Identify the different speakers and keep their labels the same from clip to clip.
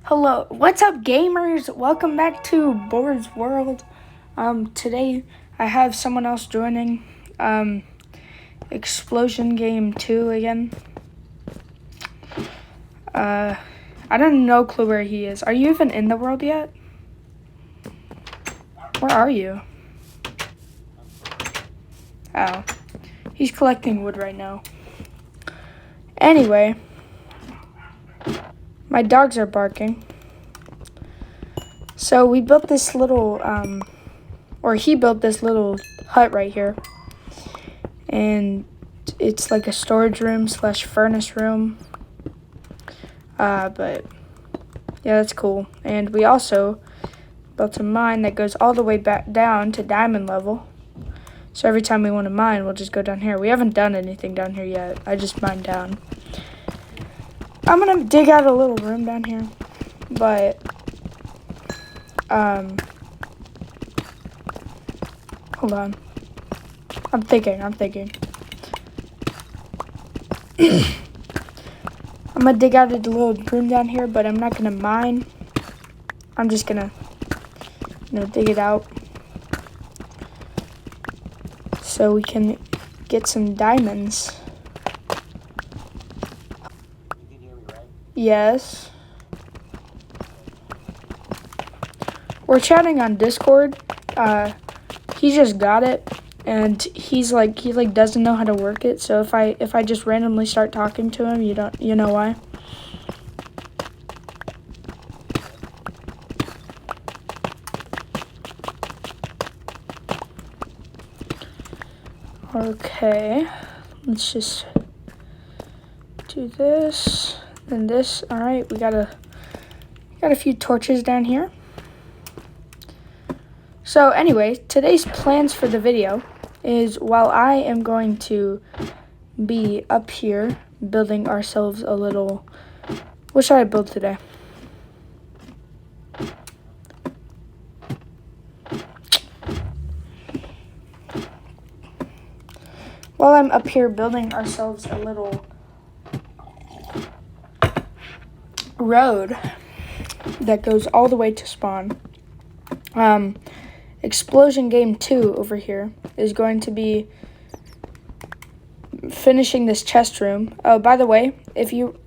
Speaker 1: Hello, what's up, gamers? Welcome back to Board's World. Today I have someone else joining. Explosion Game 2 again. I don't no clue where he is. Are you even in the world yet? Where are you? Oh, he's collecting wood right now. Anyway. My dogs are barking. So we built this little, or he built this little hut right here. And it's like a storage room / furnace room. But yeah, that's cool. And we also built a mine that goes all the way back down to diamond level. So every time we want to mine, we'll just go down here. We haven't done anything down here yet. I just mined down. I'm gonna dig out a little room down here, but hold on. I'm thinking. I'm gonna dig out a little room down here, but I'm not gonna mine. I'm just gonna, dig it out so we can get some diamonds. Yes. We're chatting on Discord. He just got it, and he doesn't know how to work it. So if I just randomly start talking to him, you know why? Okay. Let's just do this. And this, all right, we got a few torches down here. So anyway, today's plans for the video is while I am going to be up here building ourselves a little, what should I build today? While I'm up here building ourselves a little road that goes all the way to spawn. Explosion Game 2 over here is going to be finishing this chest room. Oh, by the way, if you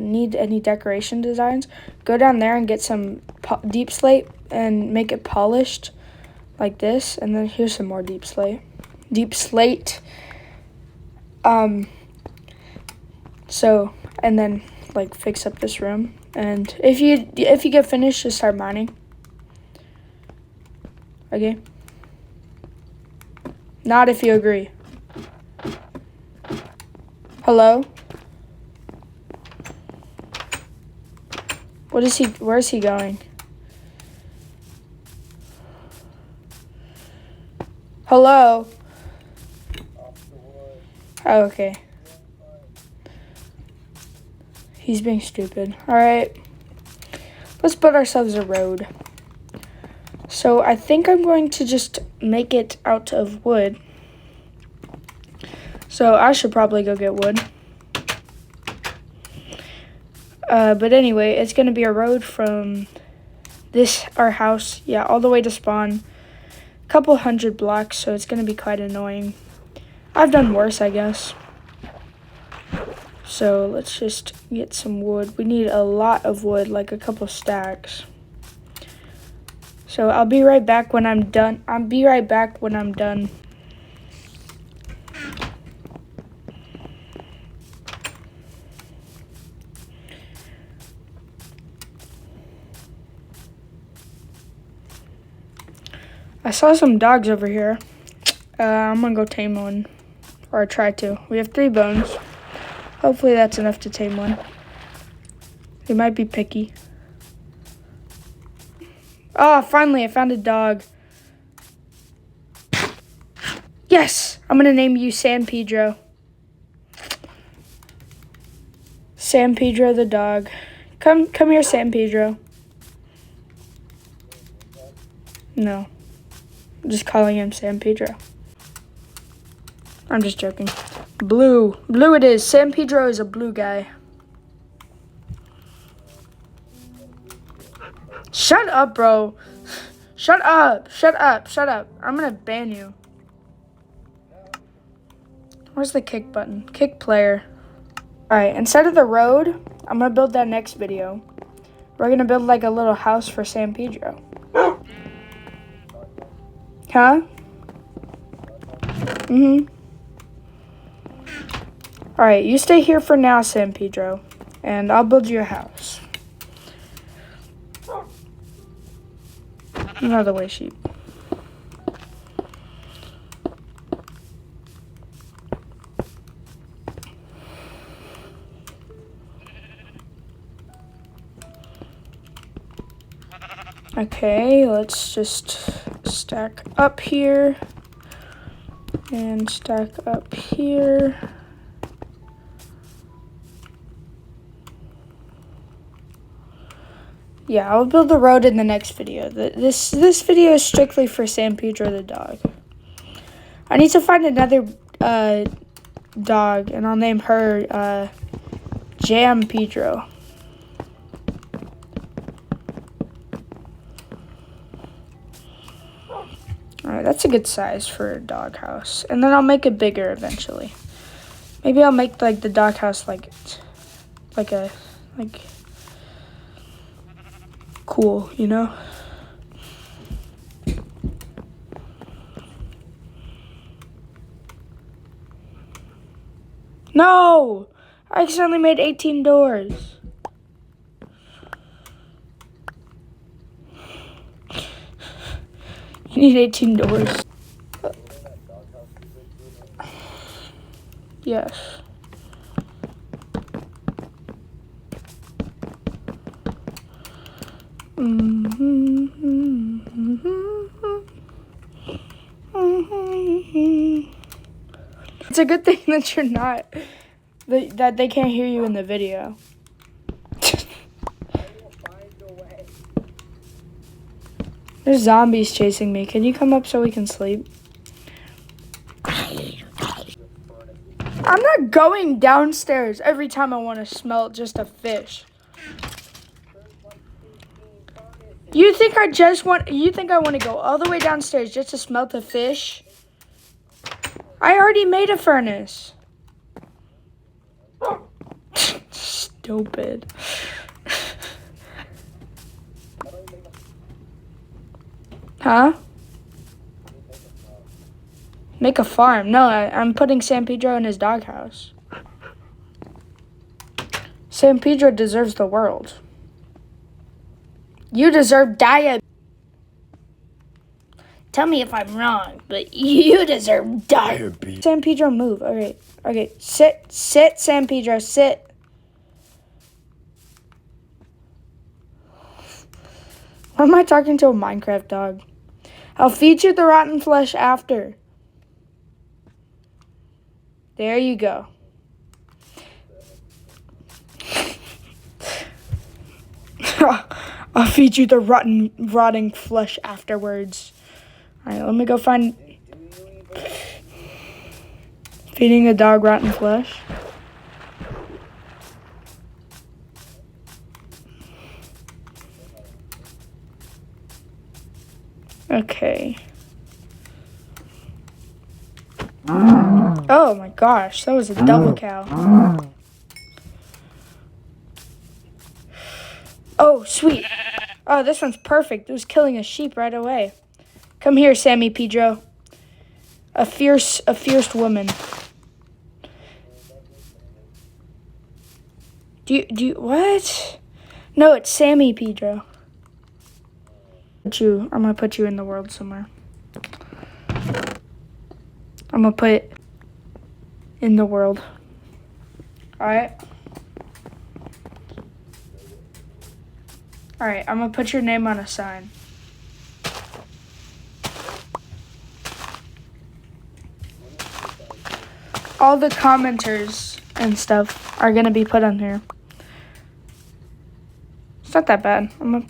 Speaker 1: need any decoration designs, go down there and get some deep slate and make it polished like this. And then here's some more deep slate. So, and then fix up this room, and if you get finished, just start mining. Okay? Not if you agree. Hello? Where is he going? Hello? Oh, okay. He's being stupid. Alright. Let's build ourselves a road. So I think I'm going to just make it out of wood. So I should probably go get wood. But anyway, it's going to be a road from our house, all the way to spawn. A couple hundred blocks, so it's going to be quite annoying. I've done worse, I guess. So let's just get some wood. We need a lot of wood, like a couple stacks. So I'll be right back when I'm done. I saw some dogs over here. I'm gonna go tame one, or try to. We have 3 bones. Hopefully that's enough to tame one. They might be picky. Oh, finally I found a dog. Yes! I'm gonna name you Sampedro. Sampedro the dog. Come here, Sampedro. No. I'm just calling him Sampedro. I'm just joking. Blue it is. Sampedro is a blue guy. Shut up, bro. Shut up. Shut up. Shut up. I'm gonna ban you. Where's the kick button? Kick player. Alright, instead of the road, I'm gonna build that next video. We're gonna build like a little house for Sampedro. Huh? Mm-hmm. Alright, you stay here for now, Sampedro. And I'll build you a house. Another way, sheep. Okay, let's just stack up here. And stack up here. Yeah, I'll build the road in the next video. This video is strictly for Sampedro the dog. I need to find another dog, and I'll name her Jam Pedro. Alright, that's a good size for a dog house. And then I'll make it bigger eventually. Maybe I'll make like the dog house like cool, you know? No! I accidentally made 18 doors. You need 18 doors. Yes. It's a good thing that you're not, that they can't hear you in the video. There's zombies chasing me. Can you come up so we can sleep? I'm not going downstairs every time I want to smell just a fish. You think I want to go all the way downstairs just to smelt a fish? I already made a furnace. Stupid. Huh? Make a farm? No, I'm putting Sampedro in his doghouse. Sampedro deserves the world. You deserve diabetes. Tell me if I'm wrong, but you deserve diabetes. Sampedro, move. Okay, okay. Sit, Sampedro, sit. Why am I talking to a Minecraft dog? I'll feed you the rotten flesh after. There you go. I'll feed you the rotting flesh afterwards. Alright, let me go find... Feeding a dog rotten flesh. Okay. Oh my gosh, that was a double cow. Oh, sweet. Oh, this one's perfect. It was killing a sheep right away. Come here, Sammy Pedro. A fierce woman. Do you, what? No, it's Sammy Pedro. I'm gonna put you in the world somewhere. I'm gonna put it in the world. Alright? Alright, I'm gonna put your name on a sign. All the commenters and stuff are gonna be put on here. It's not that bad. I'm gonna...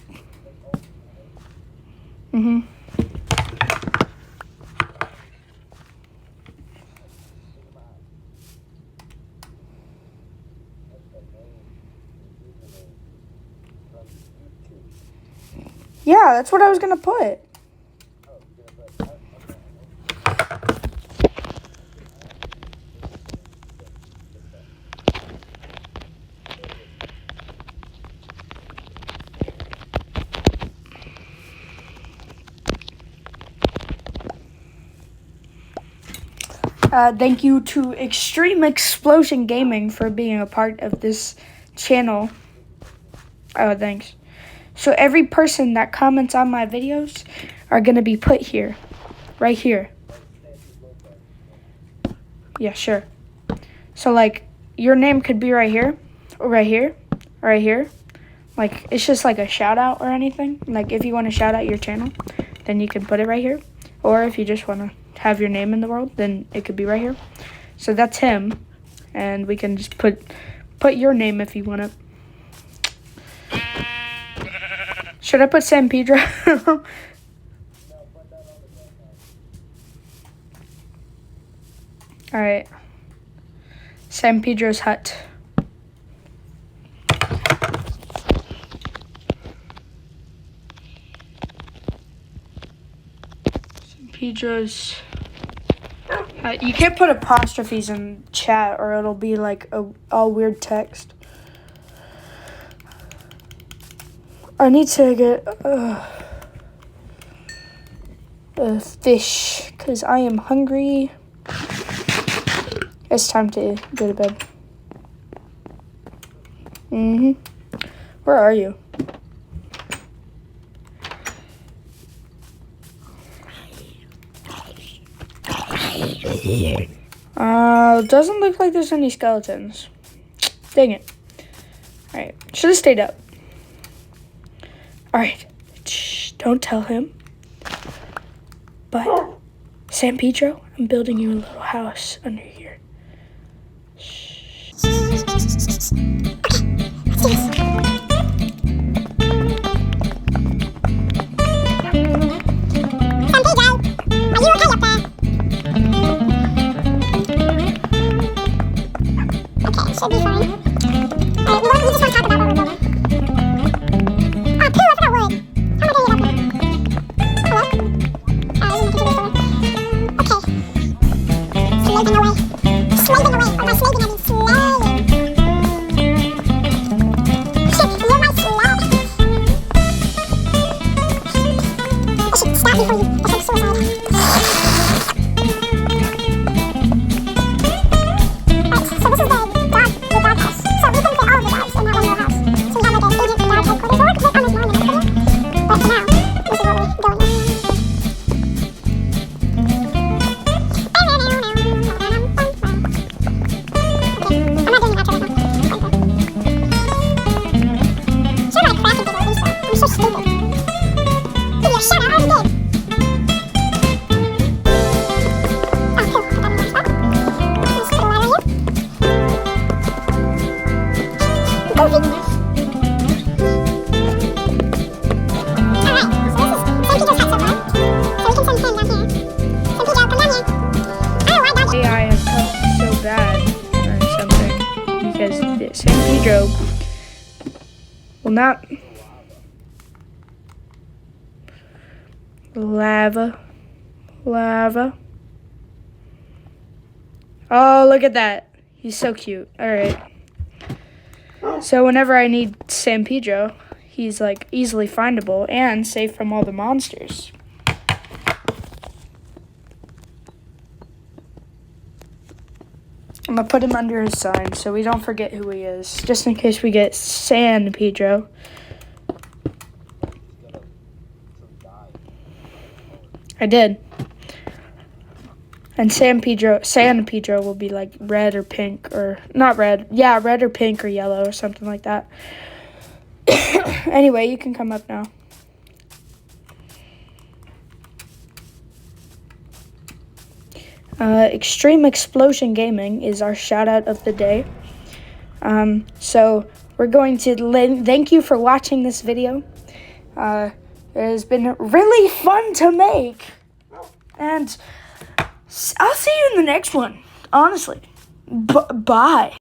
Speaker 1: Yeah, that's what I was gonna put. Thank you to Extreme Explosion Gaming for being a part of this channel. Oh, thanks. So every person that comments on my videos are going to be put here. Right here. Yeah, sure. So, like, your name could be right here. Or right here. Or right here. Like, it's just like a shout out or anything. Like, if you want to shout out your channel, then you can put it right here. Or if you just want to have your name in the world, then it could be right here. So that's him. And we can just put your name if you want it. Should I put Sampedro? Alright. Sampedro's hut. Sampedro's hut. You can't put apostrophes in chat or it'll be like all weird text. I need to get a fish because I am hungry. It's time to go to bed. Where are you? Doesn't look like there's any skeletons. Dang it. Alright, should have stayed up. Alright, shh, don't tell him. But, Sampedro, I'm building you a little house under here. Shh.
Speaker 2: Should be fine. Alright, we just want to talk about what we're building. Oh, poo, I forgot wood. How am I going to get up there? Hello? Okay. Slaving away. Slaving away. Or by slaving, I mean slaying. You're my slave. I should stab you for you. I should suicide.
Speaker 1: Sampedro will not. Lava. Oh, look at that. He's so cute. All right. So whenever I need Sampedro, he's like easily findable and safe from all the monsters. I'm going to put him under his sign so we don't forget who he is, just in case we get Sampedro. I did. And Sampedro will be like red or pink, or not red. Yeah, red or pink or yellow or something like that. Anyway, you can come up now. Extreme Explosion Gaming is our shout out of the day. So we're going to thank you for watching this video. It has been really fun to make. And I'll see you in the next one, honestly. Bye.